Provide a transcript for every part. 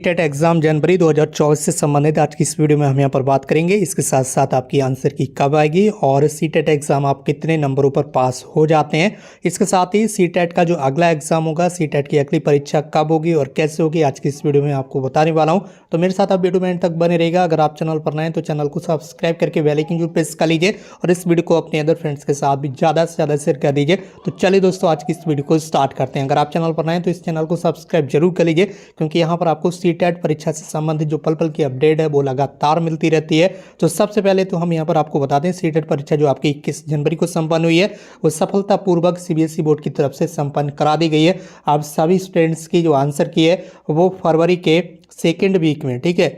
TET exam जनवरी 2024 से संबंधित आज की इस वीडियो में हम यहाँ पर बात करेंगे। इसके साथ साथ आपकी आंसर की कब आएगी और सी टेट एग्ज़ाम आप कितने नंबरों पर पास हो जाते हैं। इसके साथ ही सी टेट का जो अगला एग्ज़ाम होगा, सी टेट की अगली परीक्षा कब होगी और कैसे होगी, आज की इस वीडियो में आपको बताने वाला हूँ। तो मेरे साथ आप वीडियो में एंड तक बने रहेगा। अगर आप चैनल पर नए हैं तो चैनल को सब्सक्राइब करके बेल आइकन जो प्रेस कर लीजिए और इस वीडियो को अपने अदर फ्रेंड्स के साथ भी ज़्यादा से ज़्यादा शेयर कर दीजिए। तो चलिए दोस्तों, आज की इस वीडियो को स्टार्ट करते हैं। अगर आप चैनल पर नए हैं तो इस चैनल को सब्सक्राइब जरूर कर लीजिए, क्योंकि यहाँ पर आपको सी टेट परीक्षा से संबंधित जो पल पल की अपडेट है वो लगातार मिलती रहती है। तो सबसे पहले तो हम यहाँ पर आपको बता दें, सी टेट परीक्षा जो आपकी 21 जनवरी को संपन्न हुई है वो सफलतापूर्वक सीबीएसई बोर्ड की तरफ से संपन्न करा दी गई है। आप सभी स्टूडेंट्स की जो आंसर की है वो फरवरी के सेकेंड वीक में, ठीक है,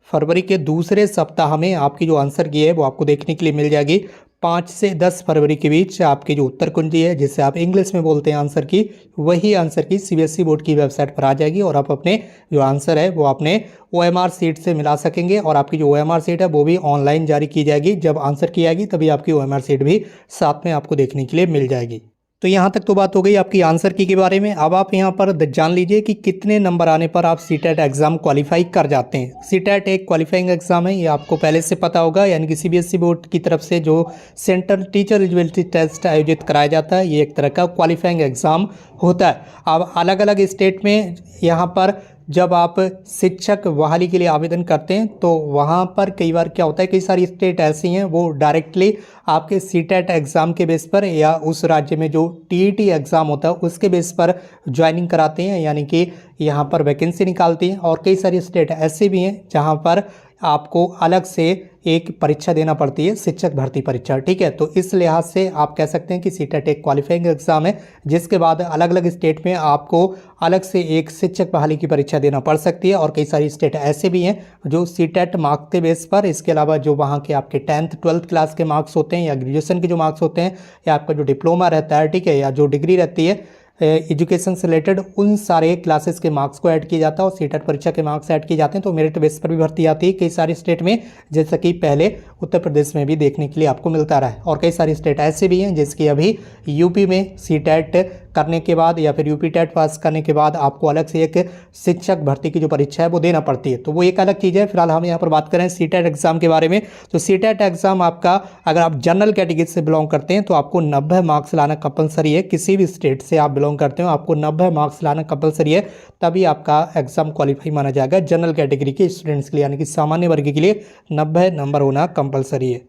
फरवरी के दूसरे सप्ताह में आपकी जो आंसर की है वो आपको देखने के लिए मिल जाएगी। 5 से 10 फरवरी के बीच आपकी जो उत्तर कुंजी है, जिसे आप इंग्लिश में बोलते हैं आंसर की, वही आंसर की सीबीएसई बोर्ड की वेबसाइट पर आ जाएगी और आप अपने जो आंसर है वो अपने ओएमआर सीट से मिला सकेंगे। और आपकी जो ओएमआर सीट है वो भी ऑनलाइन जारी की जाएगी। जब आंसर की आएगी तभी आपकी ओएमआर सीट भी साथ में आपको देखने के लिए मिल जाएगी। तो यहाँ तक तो बात हो गई आपकी आंसर की के बारे में। अब आप यहाँ पर जान लीजिए कि कितने नंबर आने पर आप सी टेट एग्ज़ाम क्वालिफाई कर जाते हैं। सी टेट एक क्वालिफाइंग एग्ज़ाम है, ये आपको पहले से पता होगा। यानी कि सीबीएसई बोर्ड की तरफ से जो सेंट्रल टीचर एलिजिबिलिटी टेस्ट आयोजित कराया जाता है, ये एक तरह का क्वालिफाइंग एग्ज़ाम होता है। अब अलग अलग स्टेट में यहाँ पर जब आप शिक्षक बहाली के लिए आवेदन करते हैं तो वहाँ पर कई बार क्या होता है, कई सारी स्टेट ऐसी हैं वो डायरेक्टली आपके सी टेट एग्ज़ाम के बेस पर या उस राज्य में जो टीईटी एग्ज़ाम होता है उसके बेस पर ज्वाइनिंग कराते हैं, यानी कि यहाँ पर वैकेंसी निकालती हैं। और कई सारी स्टेट ऐसे भी हैं जहाँ पर आपको अलग से एक परीक्षा देना पड़ती है, शिक्षक भर्ती परीक्षा, ठीक है। तो इस लिहाज से आप कह सकते हैं कि सी टेट एक क्वालिफाइंग एग्ज़ाम है, जिसके बाद अलग अलग स्टेट में आपको अलग से एक शिक्षक बहाली की परीक्षा देना पड़ सकती है। और कई सारी स्टेट ऐसे भी हैं जो सी टेट मार्क्स के बेस पर, इसके अलावा जो वहाँ के आपके 10th 12th क्लास के मार्क्स होते हैं या ग्रेजुएशन के जो मार्क्स होते हैं या आपका जो डिप्लोमा रहता है, ठीक है, या जो डिग्री रहती है एजुकेशन से रिलेटेड, उन सारे क्लासेस के मार्क्स को ऐड किया जाता है और सी टेट परीक्षा के मार्क्स ऐड किए जाते हैं। तो मेरिट बेस पर भी भर्ती आती है कई सारे स्टेट में, जैसा कि पहले उत्तर प्रदेश में भी देखने के लिए आपको मिलता रहा है। और कई सारे स्टेट ऐसे भी हैं जिसकी अभी यूपी में सी टेट करने के बाद या फिर यूपी टेट पास करने के बाद आपको अलग से एक शिक्षक भर्ती की जो परीक्षा है वो देना पड़ती है। तो वो एक अलग चीज़ है। फिलहाल हम यहाँ पर बात करें सी टेट एग्ज़ाम के बारे में। तो सी टेट एग्ज़ाम आपका, अगर आप जनरल कैटेगरी से बिलोंग करते हैं तो आपको 90 मार्क्स लाना कंपलसरी है। किसी भी स्टेट से आप बिलोंग करते हो आपको 90 मार्क्स लाना कंपलसरी है, तभी आपका एग्ज़ाम क्वालिफाई माना जाएगा। जनरल कैटेगरी के स्टूडेंट्स के लिए, यानी कि सामान्य वर्ग के लिए 90 नंबर होना कंपलसरी है।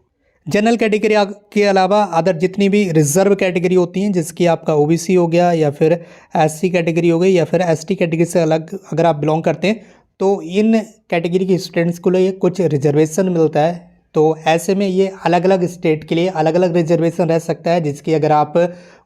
जनरल कैटेगरी के अलावा अदर जितनी भी रिजर्व कैटेगरी होती हैं, जिसकी आपका ओबीसी हो गया या फिर एससी कैटेगरी हो गई या फिर एसटी कैटेगरी से अलग अगर आप बिलोंग करते हैं, तो इन कैटेगरी के स्टूडेंट्स को लिए कुछ रिजर्वेशन मिलता है। तो ऐसे में ये अलग अलग स्टेट के लिए अलग अलग रिजर्वेशन रह सकता है, जिसकी अगर आप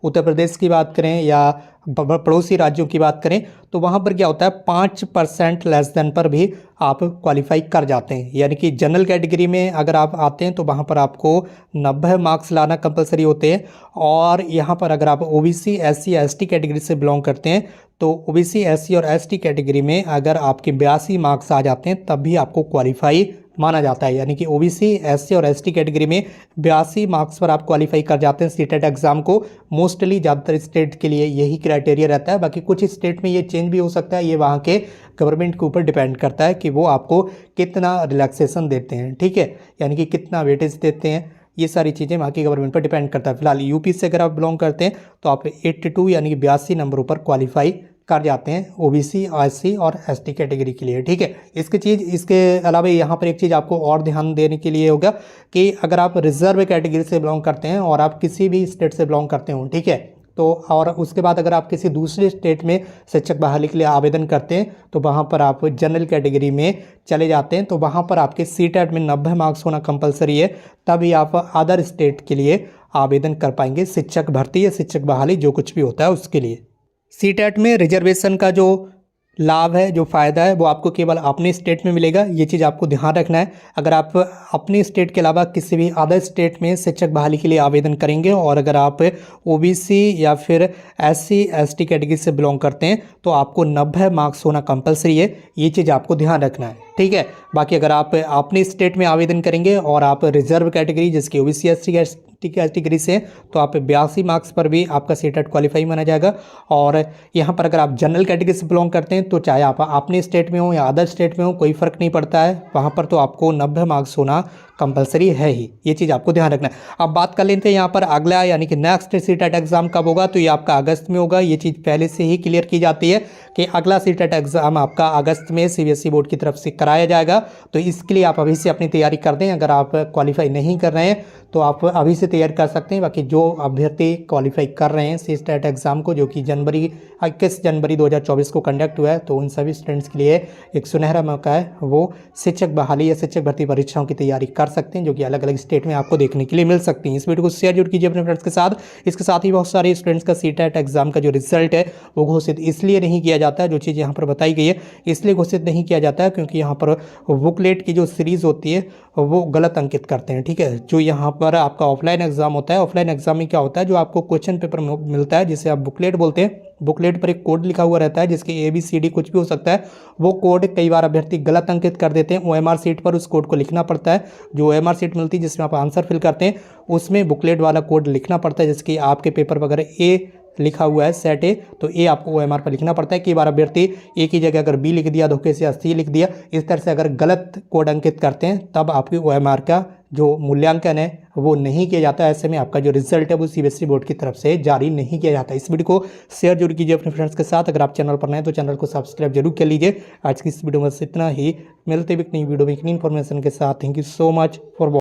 उत्तर प्रदेश की बात करें या पड़ोसी राज्यों की बात करें तो वहाँ पर क्या होता है, 5% लेस देन पर भी आप क्वालिफाई कर जाते हैं। यानी कि जनरल कैटेगरी में अगर आप आते हैं तो वहाँ पर आपको 90 मार्क्स लाना कंपलसरी होते हैं। और यहाँ पर अगर आप ओबीसी एससी एसटी कैटेगरी से बिलोंग करते हैं तो ओबीसी एससी और एसटी कैटेगरी में अगर आपके 82 मार्क्स आ जाते हैं तब भी आपको क्वालिफाई माना जाता है। यानी कि ओबीसी एससी और एसटी कैटेगरी में 82 मार्क्स पर आप क्वालिफाई कर जाते हैं सी टेट एग्ज़ाम को। मोस्टली ज़्यादातर स्टेट के लिए यही क्राइटेरिया रहता है। बाकी कुछ स्टेट में ये चेंज भी हो सकता है, ये वहाँ के गवर्नमेंट के ऊपर डिपेंड करता है कि वो आपको कितना रिलैक्सेशन देते हैं, ठीक है, यानी कि कितना वेटेज देते हैं। ये सारी चीज़ें वहाँ की गवर्नमेंट पर डिपेंड करता है। फिलहाल यूपी से अगर आप बिलोंग करते हैं तो आप 82 यानी कि 82 नंबरों पर क्वालिफाई कर जाते हैं ओबीसी एससी और एसटी कैटेगरी के लिए, ठीक है। इसके अलावा यहाँ पर एक चीज़ आपको और ध्यान देने के लिए होगा कि अगर आप रिजर्व कैटेगरी से बिलोंग करते हैं और आप किसी भी स्टेट से बिलोंग करते हो, ठीक है, तो और उसके बाद अगर आप किसी दूसरे स्टेट में शिक्षक बहाली के लिए आवेदन करते हैं तो वहाँ पर आप जनरल कैटेगरी में चले जाते हैं, तो वहाँ पर आपके सी टेट में 90 मार्क्स होना कंपलसरी है, तभी आप अदर स्टेट के लिए आवेदन कर पाएंगे, शिक्षक भर्ती या शिक्षक बहाली जो कुछ भी होता है उसके लिए। सी टेट में रिजर्वेशन का जो लाभ है, जो फ़ायदा है, वो आपको केवल अपने स्टेट में मिलेगा। ये चीज़ आपको ध्यान रखना है। अगर आप अपने स्टेट के अलावा किसी भी अदर स्टेट में शिक्षक बहाली के लिए आवेदन करेंगे और अगर आप ओबीसी या फिर एससी एसटी कैटेगरी से बिलोंग करते हैं तो आपको 90 मार्क्स होना कंपलसरी है। ये चीज़ आपको ध्यान रखना है। ठीक है। बाकी अगर आप अपने स्टेट में आवेदन करेंगे और आप रिजर्व कैटेगरी जिसकी ओबीसी एसटी कैटेगरी से, तो आप 82 मार्क्स पर भी आपका सीटेट क्वालिफाई माना जाएगा। और यहाँ पर अगर आप जनरल कैटेगरी से बिलोंग करते हैं तो चाहे आप अपने स्टेट में हो या अदर स्टेट में हो, कोई फ़र्क नहीं पड़ता है, वहाँ पर तो आपको 90 मार्क्स होना कंपलसरी है ही, ये चीज़ आपको ध्यान रखना है। अब बात कर लेते हैं यहाँ पर अगला यानी कि नेक्स्ट सीटेट एग्ज़ाम कब होगा, तो ये आपका अगस्त में होगा। ये चीज़ पहले से ही क्लियर की जाती है कि अगला सीटेट एग्ज़ाम आपका अगस्त में सीबीएसई बोर्ड की तरफ से कराया जाएगा। तो इसके लिए आप अभी से अपनी तैयारी कर दें। अगर आप क्वालिफाई नहीं कर रहे हैं तो आप अभी से तैयारी कर सकते हैं। बाकी जो अभ्यर्थी क्वालिफाई कर रहे हैं सीटेट एग्ज़ाम को, जो कि 21 जनवरी 2024 को कंडक्ट हुआ है, तो उन सभी स्टूडेंट्स के लिए एक सुनहरा मौका है, वो शिक्षक बहाली या शिक्षक भर्ती परीक्षाओं की तैयारी कर सकते हैं, जो कि अलग अलग स्टेट में आपको देखने के लिए मिल सकती हैं। इस वीडियो को शेयर जरूर कीजिए अपने फ्रेंड्स के साथ। इसके साथ ही बहुत सारे स्टूडेंट्स का सीटेट एग्ज़ाम का जो रिजल्ट है वो घोषित इसलिए नहीं किया जाता है, जो चीज़ यहाँ पर बताई गई है इसलिए घोषित नहीं किया जाता है क्योंकि यहाँ पर बुकलेट की जो सीरीज़ होती है वो गलत अंकित करते हैं। ठीक है, जो यहाँ पर आपका ऑफलाइन एग्जाम होता है, ऑफलाइन एग्जाम में क्या होता है, जो आपको क्वेश्चन पेपर मिलता है जिसे आप बुकलेट बोलते हैं, बुकलेट पर एक कोड लिखा हुआ रहता है जिसके ABCD कुछ भी हो सकता है। वो कोड कई बार अभ्यर्थी गलत अंकित कर देते हैं। OMR सीट पर उस कोड को लिखना पड़ता है। जो OMR सीट मिलती है जिसमें आप आंसर फिल करते हैं, उसमें बुकलेट वाला कोड लिखना पड़ता है। जैसे कि आपके पेपर वगैरह A लिखा हुआ है सेट A, तो A आपको OMR पर लिखना पड़ता है। कई बार अभ्यर्थी A की जगह अगर B लिख दिया धोखे से या C लिख दिया, इस तरह से अगर गलत कोड अंकित करते हैं तब आपकी OMR का जो मूल्यांकन है वो नहीं किया जाता। ऐसे में आपका जो रिजल्ट है वो सीबीएसई बोर्ड की तरफ से जारी नहीं किया जाता। इस वीडियो को शेयर जरूर कीजिए अपने फ्रेंड्स के साथ। अगर आप चैनल पर नए हैं तो चैनल को सब्सक्राइब जरूर कर लीजिए। आज की इस वीडियो में इतना ही, मिलते भी एक नई वीडियो में एक नई इन्फॉर्मेशन के साथ। Thank you so much for